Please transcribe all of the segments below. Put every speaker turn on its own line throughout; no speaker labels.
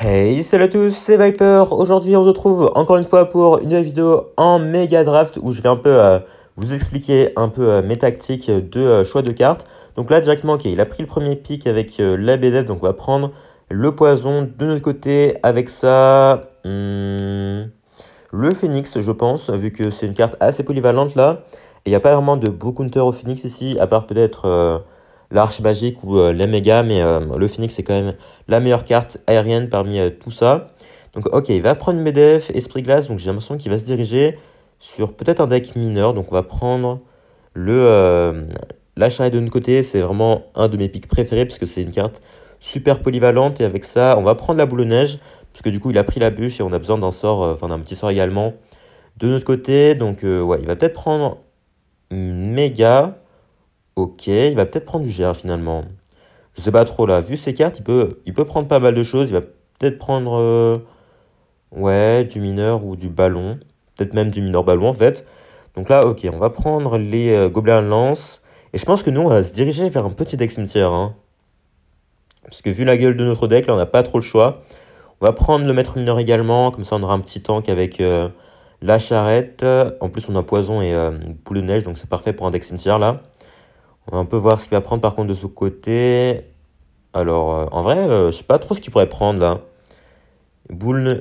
Hey, salut à tous, c'est Viper. Aujourd'hui, on se retrouve encore une fois pour une nouvelle vidéo en méga draft où je vais un peu vous expliquer un peu mes tactiques de choix de cartes. Donc là, directement, ok, il a pris le premier pick avec la BDF, donc on va prendre le poison de notre côté avec ça. Le Phoenix, je pense, vu que c'est une carte assez polyvalente là. Et il n'y a pas vraiment de beau counter au Phoenix ici, à part peut-être l'Arche Magique ou l'Améga, mais le Phoenix c'est quand même la meilleure carte aérienne parmi tout ça. Donc ok, il va prendre une BDF, Esprit Glace, donc j'ai l'impression qu'il va se diriger sur peut-être un deck mineur. Donc on va prendre la charrette de notre côté, c'est vraiment un de mes picks préférés parce que c'est une carte super polyvalente. Et avec ça, on va prendre la boule de neige. Parce que du coup, il a pris la bûche et on a besoin d'un sort, enfin d'un petit sort également de notre côté. Donc, ouais, il va peut-être prendre méga. Ok, il va peut-être prendre du GR finalement. Je sais pas trop là. Vu ses cartes, il peut prendre pas mal de choses. Il va peut-être prendre ouais, du mineur ou du ballon. Peut-être même du mineur ballon en fait. Donc là, ok, on va prendre les gobelins lance. Et je pense que nous, on va se diriger vers un petit deck cimetière, hein. Parce que vu la gueule de notre deck, là, on n'a pas trop le choix. On va prendre le maître mineur également, comme ça on aura un petit tank avec la charrette. En plus on a poison et boule de neige, donc c'est parfait pour un deck cimetière là. On va un peu voir ce qu'il va prendre par contre de ce côté. Alors en vrai, je sais pas trop ce qu'il pourrait prendre là.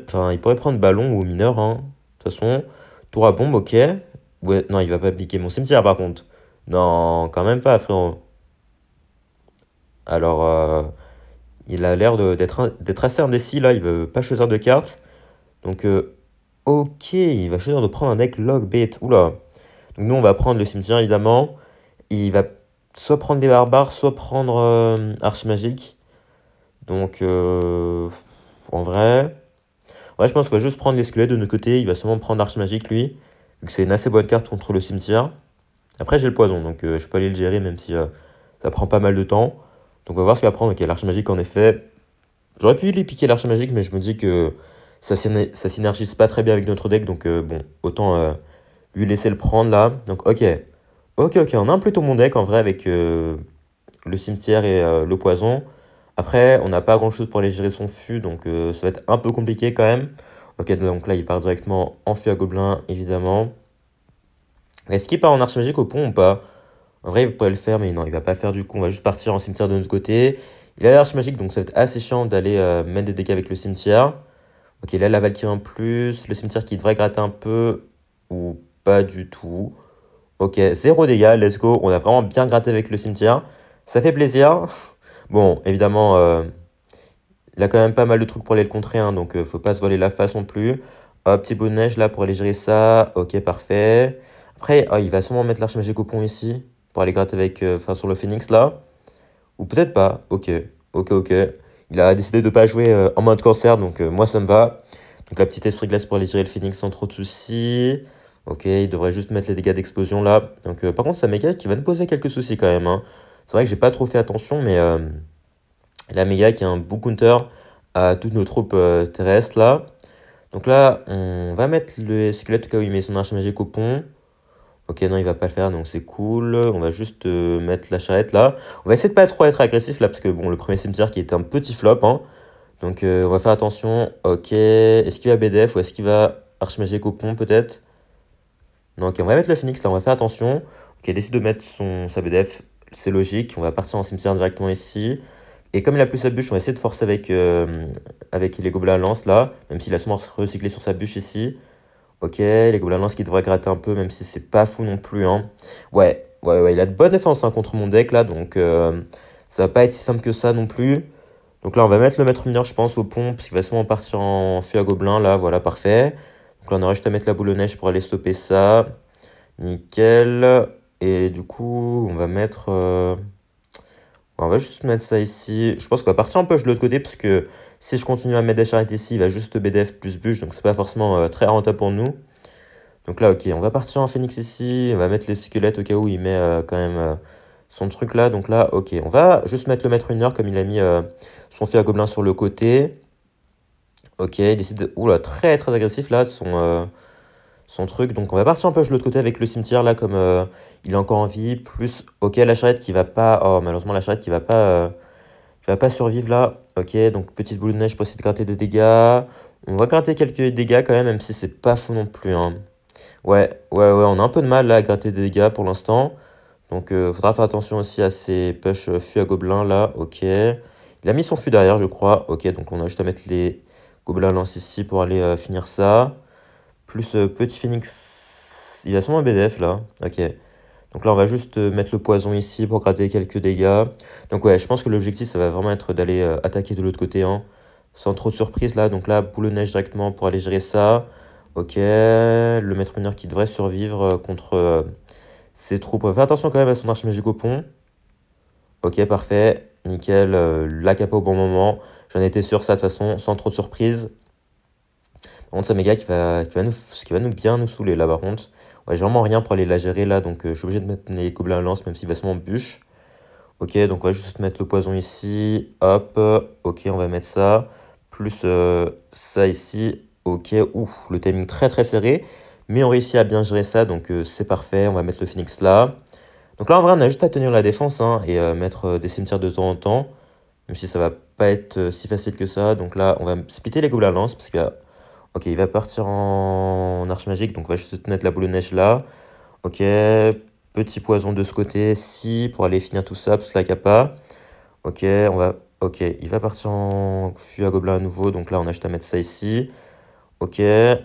Enfin il pourrait prendre ballon ou mineur, hein. De toute façon, tour à bombe, ok. Ouais, non, il va pas piquer mon cimetière par contre. Non, quand même pas frérot. Alors il a l'air d'être assez indécis là, il veut pas choisir de carte. Donc ok, il va choisir de prendre un deck Logbait. Oula. Donc nous, on va prendre le cimetière, évidemment. Il va soit prendre des barbares, soit prendre Arche Magique. Donc, en vrai... Ouais, je pense qu'on va juste prendre les squelettes de notre côté. Il va sûrement prendre Arche Magique, lui. Vu que c'est une assez bonne carte contre le cimetière. Après, j'ai le poison, donc je peux aller le gérer, même si ça prend pas mal de temps. Donc on va voir ce qu'il va prendre. Ok, l'Arche Magique, en effet. J'aurais pu lui piquer l'Arche Magique, mais je me dis que ça synergise pas très bien avec notre deck. Donc bon, autant lui laisser le prendre là. Donc ok. Ok, on a un plutôt bon deck en vrai avec le cimetière et le poison. Après, on n'a pas grand chose pour aller gérer son fût, donc ça va être un peu compliqué quand même. Ok, donc là il part directement en fût à gobelin, évidemment. Est-ce qu'il part en arche magique au pont ou pas? En vrai, il pourrait le faire, mais non, il va pas le faire du coup. On va juste partir en cimetière de notre côté. Il a l'arche magique, donc ça va être assez chiant d'aller mettre des dégâts avec le cimetière. Ok, là la Valkyrie en plus. Le cimetière qui devrait gratter un peu, ou pas du tout. Ok, zéro dégâts, let's go. On a vraiment bien gratté avec le cimetière. Ça fait plaisir. Bon, évidemment, il a quand même pas mal de trucs pour aller le contrer, hein, donc faut pas se voiler la face non plus. Hop, petit bout de neige là pour aller gérer ça. Ok, parfait. Après, il va sûrement mettre l'arche magique au pont ici pour aller gratter avec, enfin, sur le phoenix là. Ou peut-être pas. Ok. Il a décidé de pas jouer en mode cancer, donc moi ça me va. Donc la petite esprit glace pour aller tirer le phoenix sans trop de soucis. Ok, il devrait juste mettre les dégâts d'explosion là. Donc par contre, sa méga qui va nous poser quelques soucis quand même, hein. C'est vrai que j'ai pas trop fait attention, mais la méga qui a un beau counter à toutes nos troupes terrestres là. Donc là, on va mettre le squelette au cas où il met son arche magique au pont. Ok, non, il va pas le faire, donc c'est cool. On va juste mettre la charrette là. On va essayer de pas trop être agressif là, parce que bon, le premier cimetière qui était un petit flop, hein. Donc on va faire attention. Ok, est-ce qu'il va BDF ou est-ce qu'il va Archimagique au pont peut-être? Non, ok, on va mettre le Phoenix là, on va faire attention. Ok, il décide de mettre sa BDF, c'est logique. On va partir en cimetière directement ici. Et comme il a plus sa bûche, on va essayer de forcer avec les gobelins à lance là, même s'il a sûrement recyclé sur sa bûche ici. Ok, les gobelins lance qui devraient gratter un peu, même si c'est pas fou non plus, hein. Ouais, il a de bonnes défenses hein, contre mon deck là, donc ça va pas être si simple que ça non plus. Donc là, on va mettre le maître mineur, je pense, au pont, parce qu'il va sûrement partir en feu à gobelin, là, voilà, parfait. Donc là, on aura juste à mettre la boule de neige pour aller stopper ça. Nickel. Et du coup, on va mettre... on va juste mettre ça ici. Je pense qu'on va partir un peu de l'autre côté, parce que si je continue à mettre des charrettes ici, il va juste BDF plus bûche, donc c'est pas forcément très rentable pour nous. Donc là, ok, on va partir en phoenix ici, on va mettre les squelettes au cas où il met quand même son truc là. Donc là, ok, on va juste mettre le maître mineur comme il a mis son feu à gobelin sur le côté. Ok, il décide de... Oula, très agressif là, son truc. Donc on va partir un peu de l'autre côté avec le cimetière là, comme il est encore en vie. Plus, ok, la charrette qui va pas... Oh, malheureusement, la charrette qui va va pas survivre là. Ok, donc petite boule de neige pour essayer de gratter des dégâts. On va gratter quelques dégâts quand même si c'est pas fou non plus, hein. Ouais, on a un peu de mal là à gratter des dégâts pour l'instant. Donc faudra faire attention aussi à ces push fût à gobelins là. Ok. Il a mis son fût derrière, je crois. Ok, donc on a juste à mettre les gobelins lance ici pour aller finir ça. Plus petit phoenix. Il a sûrement un BDF là. Ok. Donc là, on va juste mettre le poison ici pour gratter quelques dégâts. Donc ouais, je pense que l'objectif, ça va vraiment être d'aller attaquer de l'autre côté, hein, sans trop de surprise là. Donc là, boule de neige directement pour aller gérer ça. Ok, le maître mineur qui devrait survivre contre ses troupes. On va faire attention quand même à son arche magique au pont. Ok, parfait, nickel, la capa au bon moment. J'en étais sûr ça de toute façon, sans trop de surprise. Par contre, c'est un méga qui va nous bien nous saouler là par contre. Ouais, j'ai vraiment rien pour aller la gérer là, donc je suis obligé de mettre les gobelins à lance, même s'il va se m'en bûche. Ok, donc on va juste mettre le poison ici. Hop, ok, on va mettre ça. Plus ça ici. Ok, ouf, le timing très très serré. Mais on réussit à bien gérer ça, donc c'est parfait. On va mettre le phoenix là. Donc là, en vrai, on a juste à tenir la défense, hein, et mettre des cimetières de temps en temps. Même si ça va pas être si facile que ça. Donc là, on va splitter les gobelins à lance, parce qu'il va... Ok, il va partir en arche magique, donc on va juste mettre la boule de neige là. Ok, petit poison de ce côté, si, pour aller finir tout ça, parce que la capa. Ok, on va... Ok, il va partir en fût à gobelin à nouveau, donc là, on a juste à mettre ça ici. Ok, et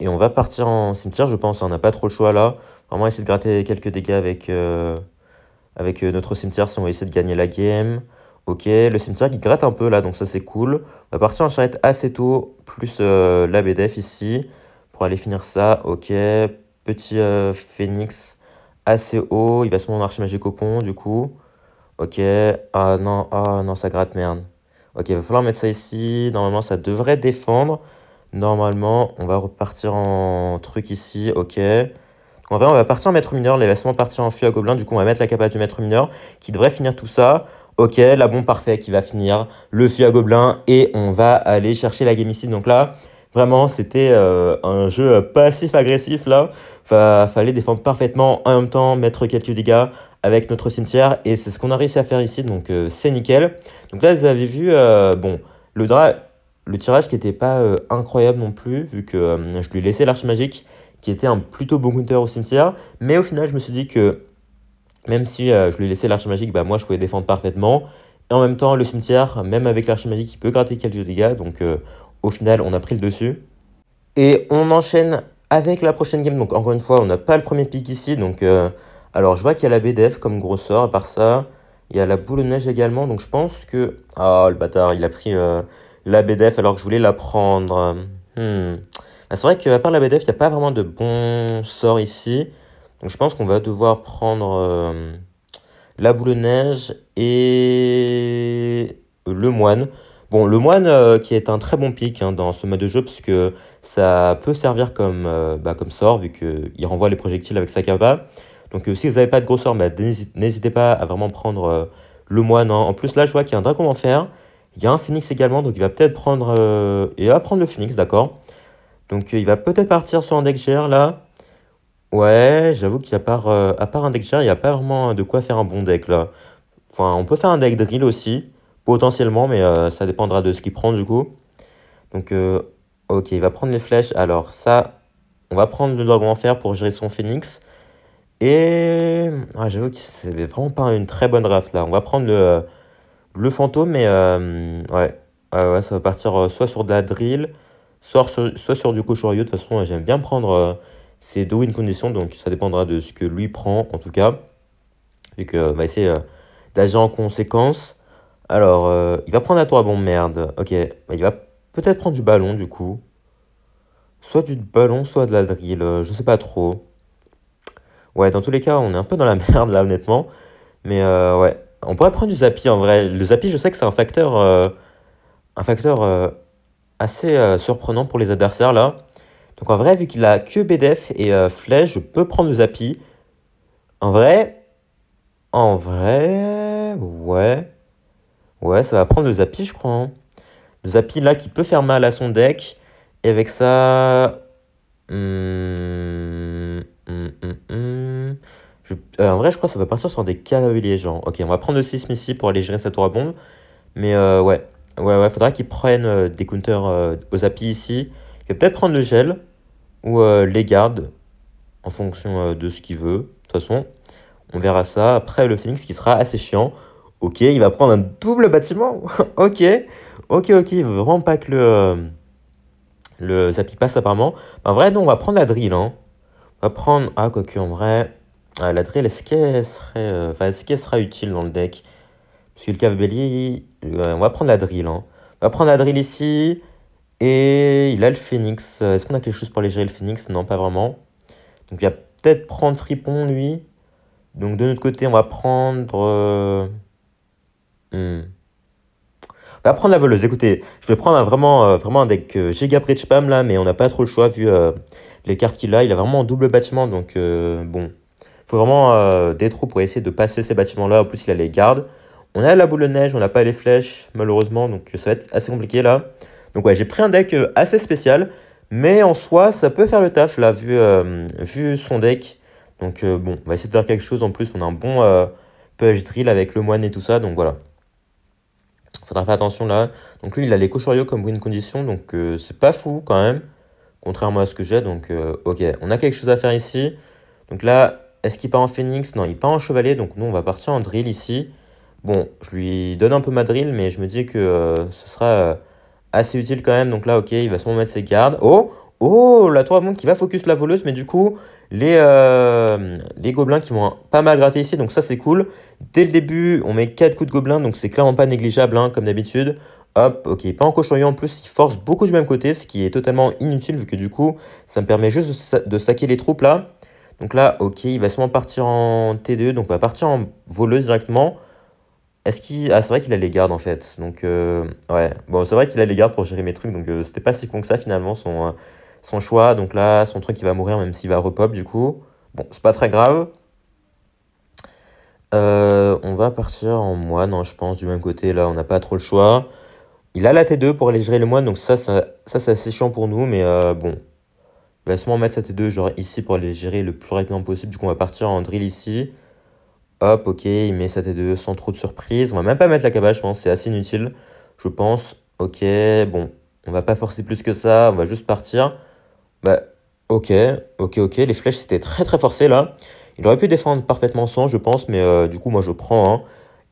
on va partir en cimetière, je pense, hein, on n'a pas trop le choix là. Vraiment essayer de gratter quelques dégâts avec notre cimetière si on va essayer de gagner la game. Ok, le cimetière qui gratte un peu là, donc ça c'est cool. On va partir en charrette assez tôt, plus la BDF ici, pour aller finir ça. Ok, petit phénix assez haut, il va se mettre en archer magique au pont du coup. Ok, ah non, ça gratte, merde. Ok, il va falloir mettre ça ici, normalement ça devrait défendre. Normalement, on va repartir en truc ici, ok. En vrai, on va partir en maître mineur, les vêtements partir en fût à gobelin. Du coup, on va mettre la capa du maître mineur qui devrait finir tout ça. Ok, la bombe parfaite qui va finir le fût à gobelin et on va aller chercher la game ici. Donc là, vraiment, c'était un jeu passif-agressif là. Fallait défendre parfaitement, en même temps mettre quelques dégâts avec notre cimetière et c'est ce qu'on a réussi à faire ici. Donc c'est nickel. Donc là, vous avez vu, bon, le dra le tirage qui n'était pas incroyable non plus, vu que je lui ai laissé l'arche magique qui était un plutôt bon counter au cimetière. Mais au final, je me suis dit que même si je lui ai laissé l'arche magique, bah, moi je pouvais défendre parfaitement. Et en même temps, le cimetière, même avec l'arche magique, il peut gratter quelques dégâts. Donc au final, on a pris le dessus. Et on enchaîne avec la prochaine game. Donc encore une fois, on n'a pas le premier pick ici. Donc alors je vois qu'il y a la BDF comme gros sort. À part ça, il y a la boule de neige également. Donc je pense que... Ah, le bâtard, il a pris la BDF alors que je voulais la prendre. Ah, c'est vrai qu'à part la BDF, il n'y a pas vraiment de bons sorts ici. Donc je pense qu'on va devoir prendre la boule de neige et le moine. Bon, le moine qui est un très bon pick, hein, dans ce mode de jeu, parce que ça peut servir comme sort, vu qu'il renvoie les projectiles avec sa capa. Donc si vous n'avez pas de gros sorts, bah, n'hésitez pas à vraiment prendre le moine, hein. En plus, là, je vois qu'il y a un dragon d'enfer. Il y a un phoenix également, donc il va peut-être prendre... il va prendre le phoenix, d'accord. Donc il va peut-être partir sur un deck GR, là. Ouais, j'avoue à part un deck GR, il n'y a pas vraiment de quoi faire un bon deck, là. Enfin, on peut faire un deck drill aussi, potentiellement, mais ça dépendra de ce qu'il prend du coup. Donc, ok, il va prendre les flèches. Alors, ça, on va prendre le dragon en fer pour gérer son phoenix. Et j'avoue que c'est vraiment pas une très bonne draft là. On va prendre le fantôme, mais ouais. Ouais, ça va partir soit sur de la drill, soit sur du cochorieux. De toute façon, j'aime bien prendre ces deux win conditions, donc ça dépendra de ce que lui prend en tout cas. Vu qu'on va essayer d'agir en conséquence. Alors, il va prendre la tour à bombe, merde. Ok, bah, il va peut-être prendre du ballon, du coup. Soit du ballon, soit de la drill, je sais pas trop. Ouais, dans tous les cas, on est un peu dans la merde, là, honnêtement. Mais ouais, on pourrait prendre du Zappy, en vrai. Le Zappy, je sais que c'est un facteur assez surprenant pour les adversaires, là. Donc, en vrai, vu qu'il a que BDF et Flèche, je peux prendre le Zappy. En vrai, ouais. Ouais, ça va prendre le Zappy, je crois, hein. Le Zappy là qui peut faire mal à son deck. Et avec ça. En vrai, je crois que ça va partir sur des cavaliers, genre. Ok, on va prendre le séisme ici pour aller gérer sa tour à bombe. Mais ouais. Ouais, faudra qu'ils prennent des counters aux appuis ici. Il va peut-être prendre le gel ou les gardes en fonction de ce qu'il veut. De toute façon, on verra ça. Après, le Phoenix qui sera assez chiant. Ok, il va prendre un double bâtiment. Ok, ok. Il veut vraiment pas que le Zappy passe apparemment. En vrai, non, on va prendre la drill, hein. On va prendre. Ah, quoique, en vrai. La drill, est-ce qu'elle serait. Enfin, est-ce qu'elle sera utile dans le deck? Parce que le Cave Belly. Ouais, on va prendre la drill, hein. On va prendre la drill ici. Et il a le Phoenix. Est-ce qu'on a quelque chose pour aller gérer le Phoenix? Non, pas vraiment. Donc, il va peut-être prendre Fripon, lui. Donc, de notre côté, on va prendre. Hmm. On va prendre la voleuse. Écoutez, je vais prendre vraiment un deck giga bridge spam là, mais on n'a pas trop le choix vu les cartes qu'il a. Il a vraiment un double bâtiment, donc bon. Faut vraiment des trous pour essayer de passer ces bâtiments-là. En plus, il a les gardes. On a la boule de neige, on n'a pas les flèches, malheureusement, donc ça va être assez compliqué là. Donc ouais, j'ai pris un deck assez spécial, mais en soi, ça peut faire le taf là, vu son deck. Donc bon, on va essayer de faire quelque chose. En plus, on a un bon PH drill avec le moine et tout ça, donc voilà. Faudra faire attention là. Donc lui, il a les Koshoryo comme win condition, donc c'est pas fou quand même, contrairement à ce que j'ai. Donc ok, on a quelque chose à faire ici. Donc là, est-ce qu'il part en phoenix? Non, il part en chevalier, donc nous, on va partir en drill ici. Bon, je lui donne un peu ma drill, mais je me dis que ce sera assez utile quand même. Donc là, ok, il va sûrement mettre ses gardes. Oh! Oh! La tour à monde qui va focus la voleuse, mais du coup, les gobelins qui vont pas mal gratter ici, donc ça, c'est cool. Dès le début, on met 4 coups de gobelins, donc c'est clairement pas négligeable, hein, comme d'habitude. Hop, ok, pas en cochonnement en plus, il force beaucoup du même côté, ce qui est totalement inutile, vu que du coup, ça me permet juste de stacker les troupes là. Donc là, ok, il va sûrement partir en T2, donc on va partir en voleuse directement. Est-ce qu'il... Ah, c'est vrai qu'il a les gardes en fait. Donc, ouais. Bon, c'est vrai qu'il a les gardes pour gérer mes trucs. Donc, c'était pas si con que ça finalement, son choix. Donc là, son truc, il va mourir même s'il va repop du coup. Bon, c'est pas très grave. On va partir en moine, hein, je pense, du même côté. Là, on n'a pas trop le choix. Il a la T2 pour aller gérer le moine. Donc, ça c'est assez chiant pour nous. Mais bon, il va sûrement mettre sa T2 genre ici pour aller gérer le plus rapidement possible. Du coup, on va partir en drill ici. Hop, ok, il met sa T2 sans trop de surprise. On va même pas mettre la cabane, je pense, c'est assez inutile. Je pense, ok, bon, on va pas forcer plus que ça, on va juste partir. Bah, ok, ok, les flèches c'était très très forcé là. Il aurait pu défendre parfaitement sans, je pense, mais du coup, moi je prends, hein.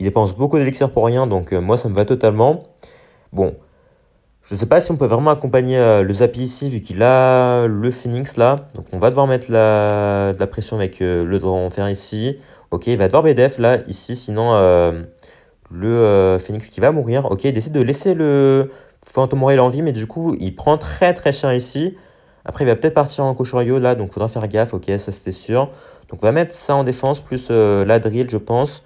Il dépense beaucoup d'élixir pour rien, donc moi ça me va totalement. Bon, je sais pas si on peut vraiment accompagner le Zappy ici, vu qu'il a le Phoenix là. Donc on va devoir mettre de la pression avec le dragon en fer ici. Ok, il va devoir BDF là, ici, sinon le Phoenix qui va mourir. Ok, il décide de laisser le Fantôme Royal en vie, mais du coup, il prend très très cher ici. Après, il va peut-être partir en Koshoryo là, donc faudra faire gaffe. Ok, ça c'était sûr. Donc on va mettre ça en défense, plus la drill, je pense.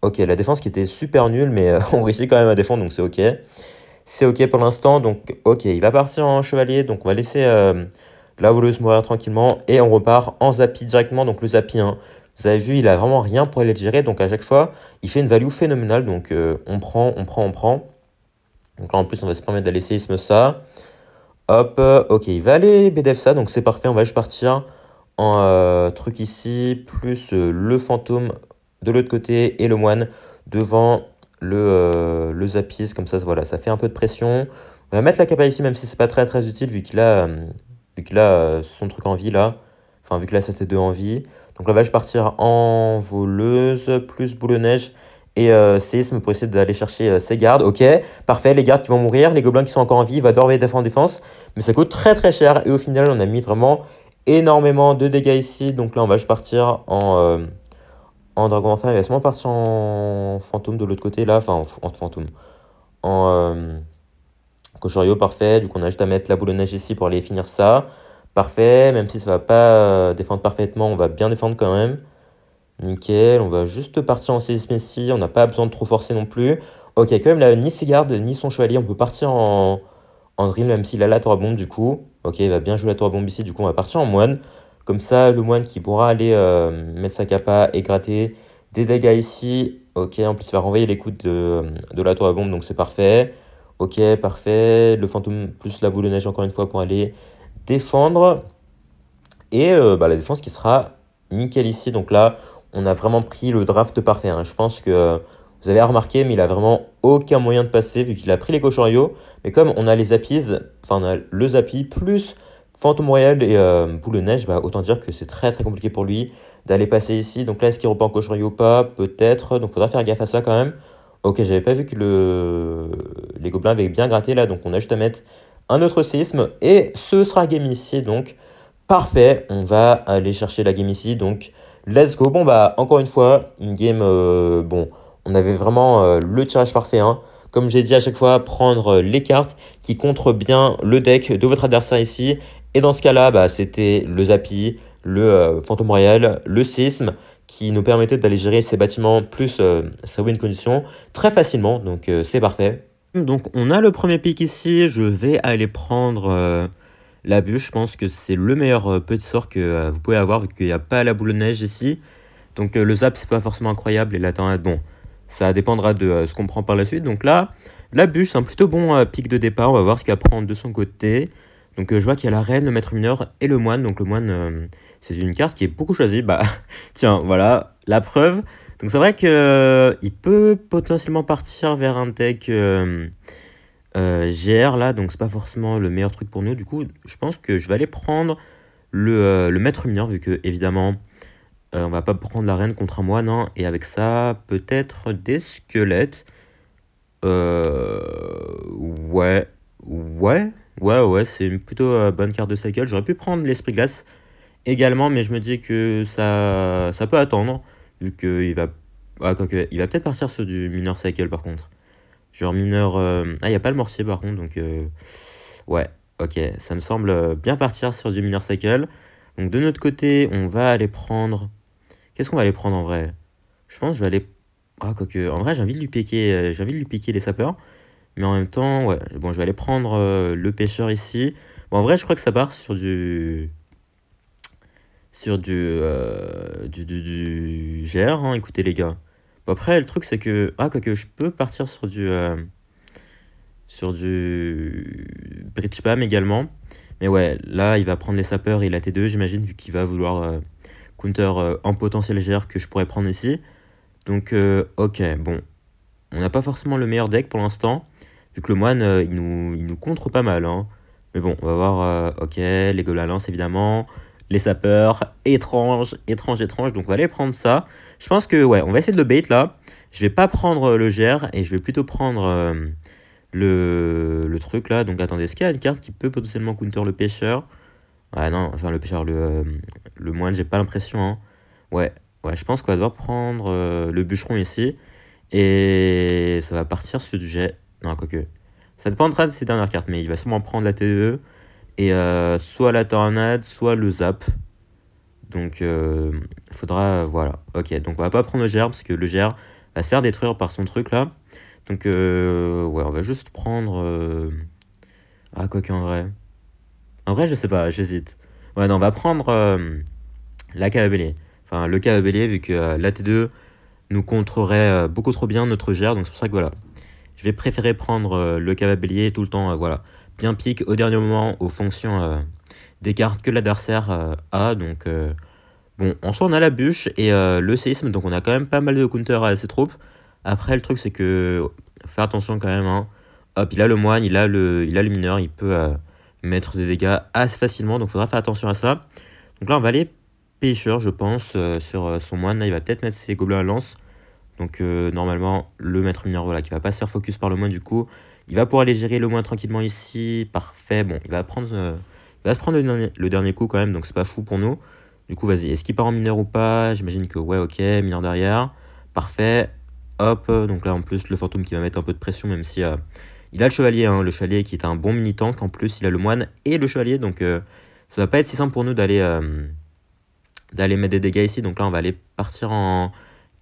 Ok, la défense qui était super nulle, mais on réussit quand même à défendre, donc c'est ok. C'est ok pour l'instant, donc ok, il va partir en chevalier, donc on va laisser la voleuse mourir tranquillement, et on repart en Zappy directement, donc le Zappy, hein, vous avez vu, il a vraiment rien pour aller le gérer, donc à chaque fois, il fait une value phénoménale, donc on prend. Donc là en plus, on va se permettre d'aller séisme ça. Hop, ok, il va aller BDF ça, donc c'est parfait, on va juste partir en truc ici, plus le fantôme de l'autre côté et le moine devant le Zapis, comme ça, voilà, ça fait un peu de pression. On va mettre la capa ici, même si c'est pas très très utile, vu qu'il a son truc en vie là. Enfin, vu que là, c'était 2 en vie. Donc là, je partir en voleuse, plus boule de neige et séisme pour essayer d'aller chercher ses gardes. Ok, parfait, les gardes qui vont mourir, les gobelins qui sont encore en vie, il va devoir défendre en défense. Mais ça coûte très très cher, et au final, on a mis vraiment énormément de dégâts ici. Donc là, on va juste partir en dragon enfin, il va sûrement partir en fantôme de l'autre côté là, enfin en fantôme. En Koshoryo, parfait. Du coup, on a juste à mettre la boule de neige ici pour aller finir ça. Parfait, même si ça va pas défendre parfaitement, on va bien défendre quand même. Nickel, on va juste partir en séisme ici, on n'a pas besoin de trop forcer non plus. Ok, quand même là, ni ses gardes, ni son chevalier, on peut partir en drill, même s'il a la tour à bombe du coup. Ok, il va bien jouer la tour à bombe ici, du coup on va partir en moine. Comme ça, le moine qui pourra aller mettre sa capa et gratter des dégâts ici. Ok, en plus il va renvoyer les coups de la tour à bombe, donc c'est parfait. Ok, parfait. Le fantôme plus la boule de neige encore une fois pour aller défendre. Et bah, la défense qui sera nickel ici. Donc là, on a vraiment pris le draft parfait, hein. Je pense que vous avez remarqué, mais il a vraiment aucun moyen de passer vu qu'il a pris les Cochorios. Mais comme on a les Zappies, enfin on a le Zappi plus Phantom Royal et Boule de Neige, bah, autant dire que c'est très très compliqué pour lui d'aller passer ici. Donc là, est-ce qu'il repart en Cochorio ou pas? Peut-être. Donc faudra faire gaffe à ça quand même. Ok, j'avais pas vu que les gobelins avaient bien gratté là, donc on a juste à mettre un autre séisme et ce sera game ici. Donc parfait, on va aller chercher la game ici. Donc let's go. Bon bah encore une fois, une game, bon, on avait vraiment le tirage parfait, hein. Comme j'ai dit à chaque fois, prendre les cartes qui contrent bien le deck de votre adversaire ici. Et dans ce cas-là, bah, c'était le Zappi, le Phantom Royal, le Sisme, qui nous permettait d'aller gérer ces bâtiments plus sa win condition très facilement. Donc c'est parfait. Donc on a le premier pick ici. Je vais aller prendre la bûche. Je pense que c'est le meilleur petit sort que vous pouvez avoir vu qu'il n'y a pas la boule de neige ici. Donc le zap, c'est pas forcément incroyable. Et la tornade, bon, ça dépendra de ce qu'on prend par la suite. Donc là, la bûche, c'est un plutôt bon pic de départ. On va voir ce qu'elle prend de son côté. Donc je vois qu'il y a la reine, le maître mineur et le moine. Donc le moine, c'est une carte qui est beaucoup choisie. Bah tiens, voilà, la preuve. Donc c'est vrai que il peut potentiellement partir vers un deck GR là. Donc c'est pas forcément le meilleur truc pour nous. Du coup, je pense que je vais aller prendre le maître mineur vu que évidemment... on va pas prendre la reine contre un moine, hein. Et avec ça, peut-être des squelettes. Ouais, ouais, c'est une plutôt bonne carte de cycle. J'aurais pu prendre l'esprit glace également, mais je me dis que ça peut attendre, vu qu'il va... Ah, quoique, il va peut-être partir sur du mineur cycle par contre. Genre mineur... Ah, il n'y a pas le mortier par contre, donc... Ouais, ok, ça me semble bien partir sur du mineur cycle. Donc de notre côté, on va aller prendre... Qu'est-ce qu'on va aller prendre en vrai? Je pense que je vais aller... Ah, quoique... En vrai, j'ai envie de lui piquer, les sapeurs. Mais en même temps, ouais. Bon, je vais aller prendre le pêcheur ici. Bon, en vrai, je crois que ça part sur du... Sur du GR, hein. Écoutez, les gars. Bon, après, le truc, c'est que... Ah, quoique, je peux partir sur du bridge spam également. Mais ouais, là, il va prendre les sapeurs et la T2, j'imagine, vu qu'il va vouloir counter en potentiel GR que je pourrais prendre ici. Donc, ok, bon. On n'a pas forcément le meilleur deck pour l'instant, vu que le moine, il nous contre pas mal, hein. Mais bon, on va voir, ok, les gobelins lance évidemment, les sapeurs, étrange, étrange, étrange. Donc, on va aller prendre ça. Je pense que, ouais, on va essayer de le bait là. Je vais pas prendre le GR et je vais plutôt prendre le truc là. Donc, attendez, est-ce qu'il y a une carte qui peut potentiellement counter le pêcheur? Ah non, enfin, le pêcheur, le moine, j'ai pas l'impression, hein. Ouais, ouais, je pense qu'on va devoir prendre le bûcheron ici. Et ça va partir sur du jet. Non, quoique. Ça dépendra de ses dernières cartes, mais il va sûrement prendre la TE et soit la tornade, soit le zap. Donc, il faudra... Voilà. Ok, donc on va pas prendre le GR, parce que le GR va se faire détruire par son truc, là. Donc, ouais, on va juste prendre... Ah, quoique, en vrai... En vrai, je sais pas, j'hésite. Ouais, non, on va prendre la cave bélier. Enfin, le cave bélier, vu que la T2 nous contrerait beaucoup trop bien notre GR. Donc, c'est pour ça que, voilà. Je vais préférer prendre le cave bélier tout le temps, voilà. Bien pique au dernier moment aux fonctions des cartes que l'adversaire a. Donc, bon, en soi, on a la bûche et le séisme. Donc, on a quand même pas mal de counter à ses troupes. Après, le truc, c'est que... Faire attention quand même, hein. Hop, il a le moine, il a le mineur. Il peut mettre des dégâts assez facilement. Donc, il faudra faire attention à ça. Donc là, on va aller pêcheur, je pense, sur son moine. Là, il va peut-être mettre ses gobelins à lance. Donc, normalement, le maître mineur, voilà, qui va pas se faire focus par le moine, du coup. Il va pouvoir aller gérer le moine tranquillement ici. Parfait. Bon, il va se prendre le dernier coup quand même. Donc, c'est pas fou pour nous. Du coup, vas-y. Est-ce qu'il part en mineur ou pas? J'imagine que, ouais, ok. Mineur derrière. Parfait. Hop. Donc là, en plus, le fantôme qui va mettre un peu de pression, même si... il a le chevalier, hein, le chevalier qui est un bon mini-tank. En plus, il a le moine et le chevalier. Donc, ça va pas être si simple pour nous d'aller mettre des dégâts ici. Donc là, on va aller partir en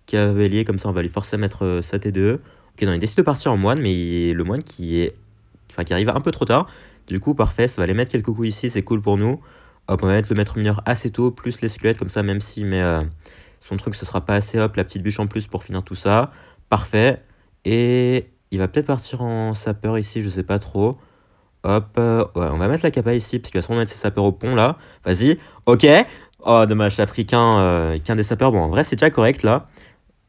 cavalier. Comme ça, on va lui forcer à mettre sa T2. Ok, non, il décide de partir en moine. Mais le moine qui arrive un peu trop tard. Du coup, parfait. Ça va aller mettre quelques coups ici. C'est cool pour nous. Hop, on va mettre le maître mineur assez tôt. Plus les squelettes. Comme ça, même s'il met son truc, ce sera pas assez. Hop, la petite bûche en plus pour finir tout ça. Parfait. Et... il va peut-être partir en sapeur ici, je sais pas trop. Hop, ouais, on va mettre la capa ici, parce qu'il va sûrement mettre ses sapeurs au pont, là. Vas-y, ok. Oh, dommage, ça a pris qu'un des sapeurs. Bon, en vrai, c'est déjà correct là.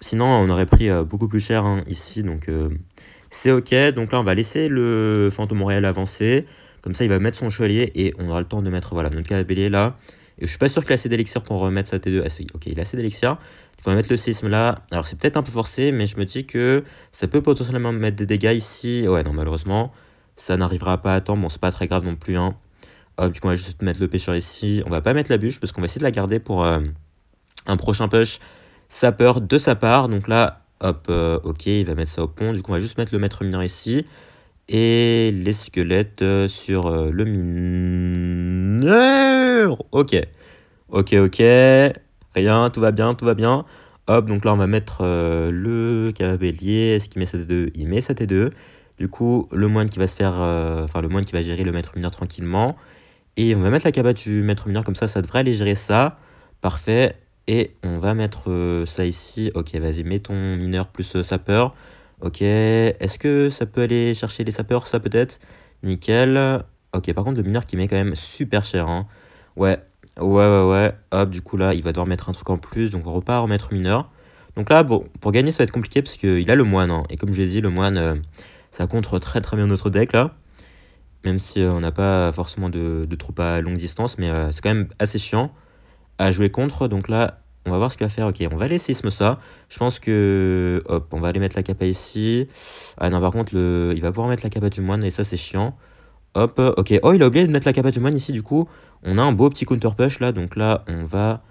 Sinon, on aurait pris beaucoup plus cher hein, ici, donc c'est ok. Donc là, on va laisser le fantôme royal avancer. Comme ça, il va mettre son chevalier et on aura le temps de mettre voilà, notre cavalier là. Et je suis pas sûr qu'il a assez d'élixir pour remettre sa T2. Ah, ok, il a assez d'élixir. Il va mettre le séisme là. Alors, c'est peut-être un peu forcé, mais je me dis que ça peut potentiellement mettre des dégâts ici. Ouais, non, malheureusement, ça n'arrivera pas à temps. Bon, c'est pas très grave non plus. Hein. Hop, du coup, on va juste mettre le pêcheur ici. On va pas mettre la bûche parce qu'on va essayer de la garder pour un prochain push sapeur de sa part. Donc là, hop, ok, il va mettre ça au pont. Du coup, on va juste mettre le maître mineur ici. Et les squelettes sur le mineur. Ok, ok, ok. Rien, tout va bien, tout va bien. Hop, donc là, on va mettre le cavalier. Est-ce qu'il met sa T2? Il met sa T2. Du coup, le moine qui va se faire... Enfin, le moine qui va gérer le maître mineur tranquillement. Et on va mettre la cabane du maître mineur comme ça devrait aller gérer ça. Parfait. Et on va mettre ça ici. Ok, vas-y, mets ton mineur plus sapeur. Ok, est-ce que ça peut aller chercher les sapeurs, ça peut-être? Nickel. Ok, par contre, le mineur qui met quand même super cher. Hein. Ouais, ouais. Hop, du coup, là, il va devoir mettre un truc en plus. Donc, on repart en maître mineur. Donc là, bon, pour gagner, ça va être compliqué parce qu'il a le moine. Hein. Et comme je l'ai dit, le moine, ça contre très très bien notre deck là. Même si on n'a pas forcément de troupes à longue distance, mais c'est quand même assez chiant à jouer contre. Donc là, on va voir ce qu'il va faire. Ok, on va laisser Sisme ça. Je pense que... Hop, on va aller mettre la capa ici. Ah non, par contre, il va pouvoir mettre la capa du moine et ça, c'est chiant. Hop, ok. Oh, il a oublié de mettre la capa du moine ici, du coup. On a un beau petit counter push là. Donc là, on va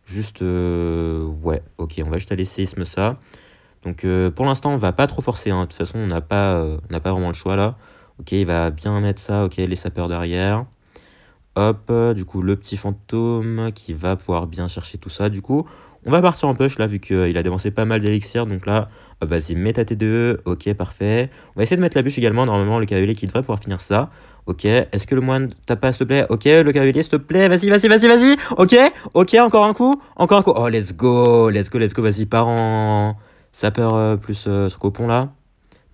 juste... Ouais, ok, on va juste aller séisme ça. Donc pour l'instant, on va pas trop forcer. Hein. De toute façon, on n'a pas vraiment le choix là. Ok, il va bien mettre ça. Ok, les sapeurs derrière. Hop, du coup, le petit fantôme qui va pouvoir bien chercher tout ça. Du coup, on va partir en push là, vu qu'il a dépensé pas mal d'élixir. Donc là, vas-y, mets ta T2. Ok, parfait. On va essayer de mettre la bûche également. Normalement, le cavalier qui devrait pouvoir finir ça. Ok, est-ce que le moine tape pas, s'il te plaît? Ok, le cavalier, s'il te plaît. Vas-y. Ok, ok, encore un coup. Encore un coup. Oh, let's go. Vas-y, pars en sapeur plus truc au pont là.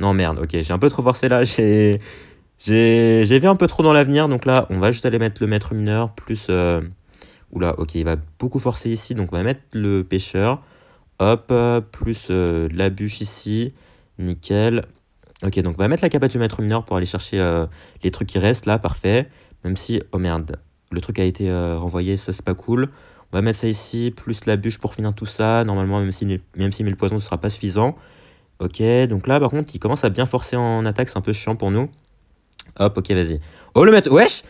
Non, merde, ok, j'ai un peu trop forcé là. J'ai vu un peu trop dans l'avenir, donc là, on va juste aller mettre le maître mineur, plus... Oula, ok, il va beaucoup forcer ici, donc on va mettre le pêcheur. Hop, plus la bûche ici, nickel. Ok, donc on va mettre la capa du maître mineur pour aller chercher les trucs qui restent, là, parfait. Même si, oh merde, le truc a été renvoyé, ça c'est pas cool. On va mettre ça ici, plus la bûche pour finir tout ça. Normalement, même si met le poison, ce sera pas suffisant. Ok, donc là, par contre, il commence à bien forcer en attaque, c'est un peu chiant pour nous. Hop, ok, vas-y. Oh, le maître... Wesh.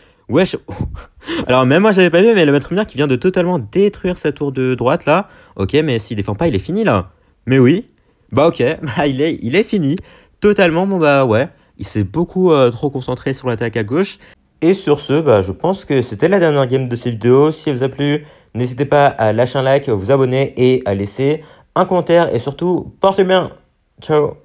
Alors, même moi, j'avais pas vu, mais le maître mineur qui vient de totalement détruire sa tour de droite, là. Ok, mais s'il défend pas, il est fini, là. Mais oui. Bah, ok. Bah, il est fini. Totalement, bon, bah, ouais. Il s'est beaucoup trop concentré sur l'attaque à gauche. Et sur ce, bah, je pense que c'était la dernière game de cette vidéo. Si elle vous a plu, n'hésitez pas à lâcher un like, vous abonner et à laisser un commentaire. Et surtout, portez bien. Ciao.